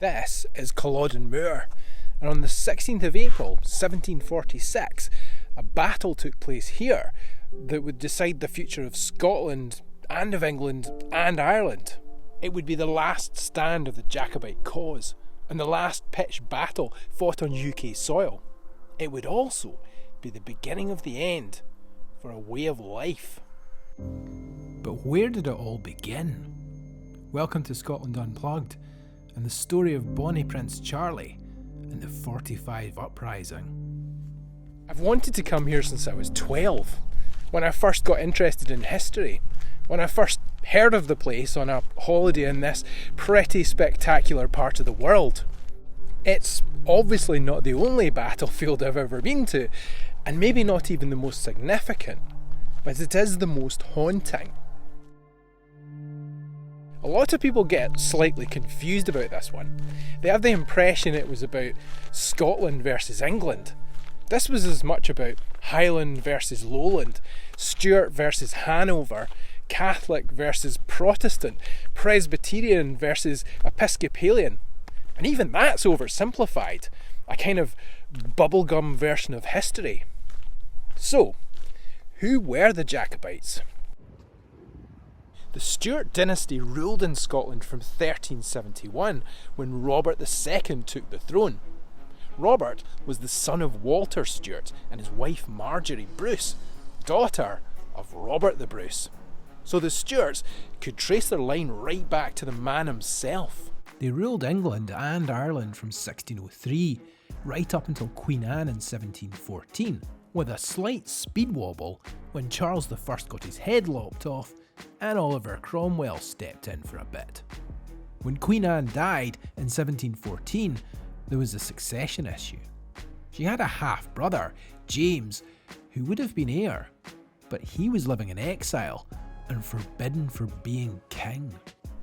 This is Culloden Moor, and on the 16th of April 1746, a battle took place here that would decide the future of Scotland and of England and Ireland. It would be the last stand of the Jacobite cause and the last pitched battle fought on UK soil. It would also be the beginning of the end for a way of life. But where did it all begin? Welcome to Scotland Unplugged and the story of Bonnie Prince Charlie and the 45 Uprising. I've wanted to come here since I was 12, when I first got interested in history, when I first heard of the place on a holiday in this pretty spectacular part of the world. It's obviously not the only battlefield I've ever been to, and maybe not even the most significant, but it is the most haunting. A lot of people get slightly confused about this one. They have the impression it was about Scotland versus England. This was as much about Highland versus Lowland, Stuart versus Hanover, Catholic versus Protestant, Presbyterian versus Episcopalian. And even that's oversimplified, a kind of bubblegum version of history. So, who were the Jacobites? The Stuart dynasty ruled in Scotland from 1371, when Robert II took the throne. Robert was the son of Walter Stuart and his wife Marjorie Bruce, daughter of Robert the Bruce. So the Stuarts could trace their line right back to the man himself. They ruled England and Ireland from 1603, right up until Queen Anne in 1714, with a slight speed wobble when Charles I got his head lopped off and Oliver Cromwell stepped in for a bit. When Queen Anne died in 1714, there was a succession issue. She had a half-brother, James, who would have been heir, but he was living in exile and forbidden for being king.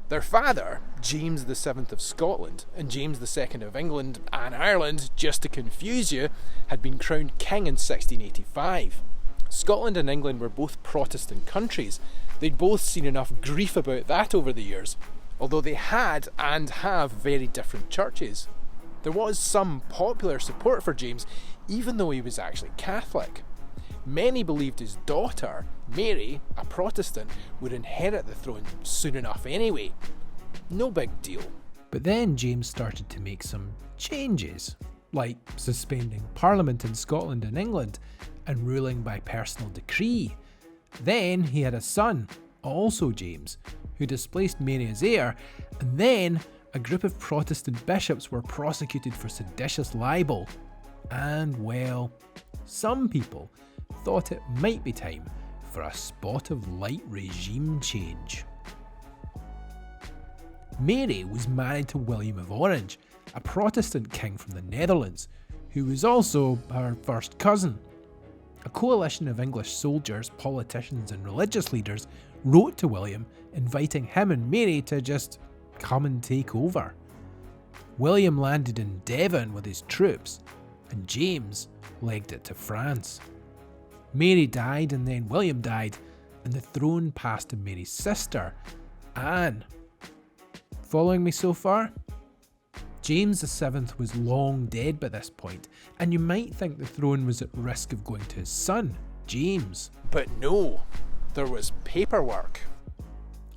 Their father, James VII of Scotland and James II of England and Ireland, just to confuse you, had been crowned king in 1685. Scotland and England were both Protestant countries. They'd both seen enough grief about that over the years, although they had and have very different churches. There was some popular support for James, even though he was actually Catholic. Many believed his daughter, Mary, a Protestant, would inherit the throne soon enough anyway. No big deal. But then James started to make some changes, like suspending Parliament in Scotland and England and ruling by personal decree. Then he had a son, also James, who displaced Mary as heir, and then a group of Protestant bishops were prosecuted for seditious libel. And well, some people thought it might be time for a spot of light regime change. Mary was married to William of Orange, a Protestant king from the Netherlands, who was also her first cousin. A coalition of English soldiers, politicians and religious leaders wrote to William inviting him and Mary to just come and take over. William landed in Devon with his troops, and James legged it to France. Mary died and then William died, and the throne passed to Mary's sister, Anne. Following me so far? James VII was long dead by this point, and you might think the throne was at risk of going to his son, James. But no, there was paperwork.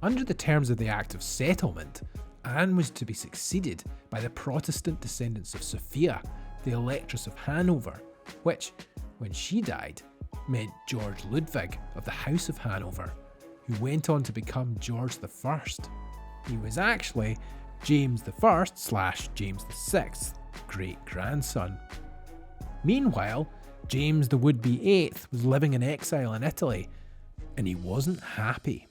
Under the terms of the Act of Settlement, Anne was to be succeeded by the Protestant descendants of Sophia, the Electress of Hanover, which, when she died, meant George Ludwig of the House of Hanover, who went on to become George I. He was actually James I/James VI great-grandson. Meanwhile, James the would-be 8th was living in exile in Italy, and he wasn't happy.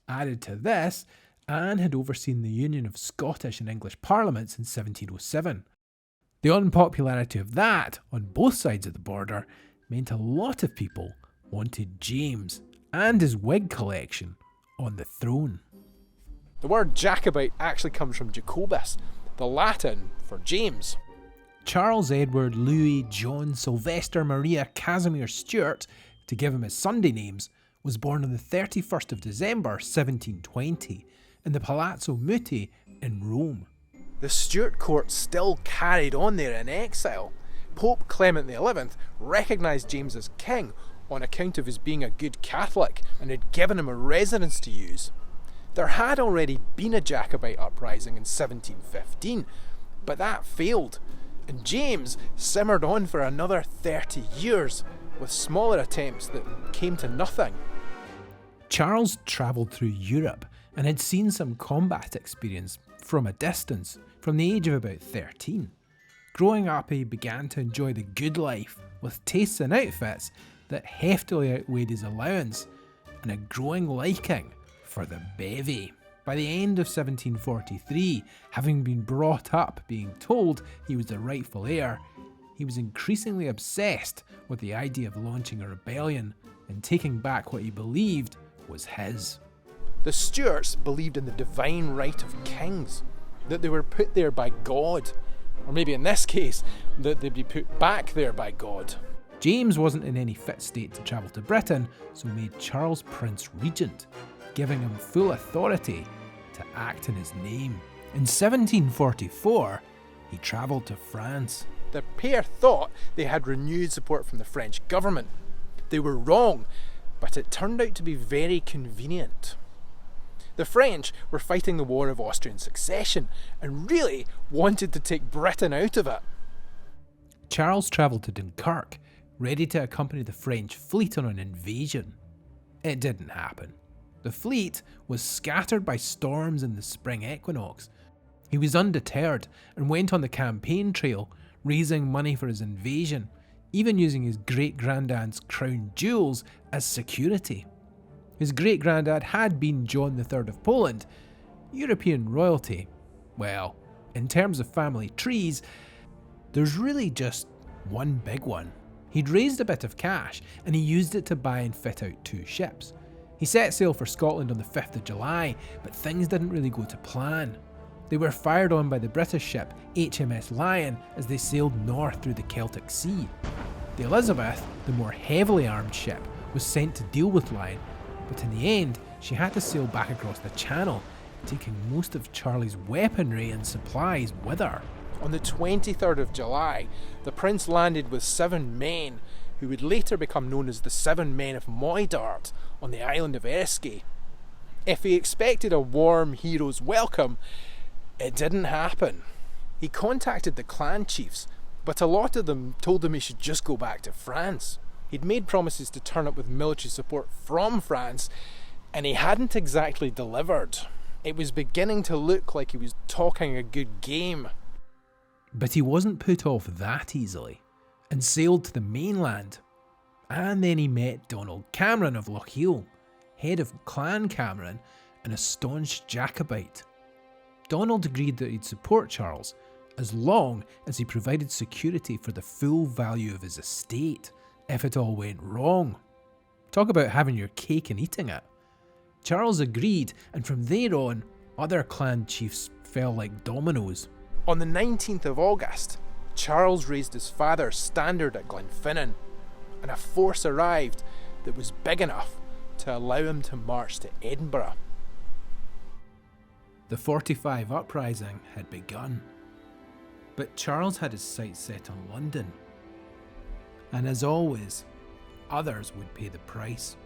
Added to this, Anne had overseen the union of Scottish and English parliaments in 1707. The unpopularity of that, on both sides of the border, meant a lot of people wanted James and his wig collection on the throne. The word Jacobite actually comes from Jacobus, the Latin for James. Charles Edward Louis John Sylvester Maria Casimir Stuart, to give him his Sunday names, was born on the 31st of December 1720 in the Palazzo Muti in Rome. The Stuart court still carried on there in exile. Pope Clement XI recognised James as king on account of his being a good Catholic and had given him a residence to use. There had already been a Jacobite uprising in 1715, but that failed, and James simmered on for another 30 years, with smaller attempts that came to nothing. Charles travelled through Europe and had seen some combat experience from a distance from the age of about 13. Growing up, he began to enjoy the good life with tastes and outfits that heftily outweighed his allowance and a growing liking for the bevy. By the end of 1743, having been brought up being told he was the rightful heir, he was increasingly obsessed with the idea of launching a rebellion and taking back what he believed was his. The Stuarts believed in the divine right of kings, that they were put there by God, or maybe in this case, that they'd be put back there by God. James wasn't in any fit state to travel to Britain, so made Charles Prince Regent, giving him full authority to act in his name. In 1744, he travelled to France. The pair thought they had renewed support from the French government. They were wrong, but it turned out to be very convenient. The French were fighting the War of Austrian Succession and really wanted to take Britain out of it. Charles travelled to Dunkirk, ready to accompany the French fleet on an invasion. It didn't happen. The fleet was scattered by storms in the spring equinox. He was undeterred and went on the campaign trail, raising money for his invasion, even using his great-granddad's crown jewels as security. His great-granddad had been John III of Poland. European royalty, well, in terms of family trees, there's really just one big one. He'd raised a bit of cash and he used it to buy and fit out 2 ships. He set sail for Scotland on the 5th of July, but things didn't really go to plan. They were fired on by the British ship HMS Lion as they sailed north through the Celtic Sea. The Elizabeth, the more heavily armed ship, was sent to deal with Lion, but in the end she had to sail back across the channel, taking most of Charlie's weaponry and supplies with her. On the 23rd of July, the prince landed with 7 men, who would later become known as the 7 Men of Moidart, on the island of Erskine. If he expected a warm hero's welcome, it didn't happen. He contacted the clan chiefs, but a lot of them told him he should just go back to France. He'd made promises to turn up with military support from France, and he hadn't exactly delivered. It was beginning to look like he was talking a good game. But he wasn't put off that easily, and sailed to the mainland. And then he met Donald Cameron of Lochiel, head of Clan Cameron, and a staunch Jacobite. Donald agreed that he'd support Charles, as long as he provided security for the full value of his estate, if it all went wrong. Talk about having your cake and eating it. Charles agreed, and from there on, other clan chiefs fell like dominoes. On the 19th of August, Charles raised his father's standard at Glenfinnan, and a force arrived that was big enough to allow him to march to Edinburgh. The 45 Uprising had begun, but Charles had his sights set on London. And as always, others would pay the price.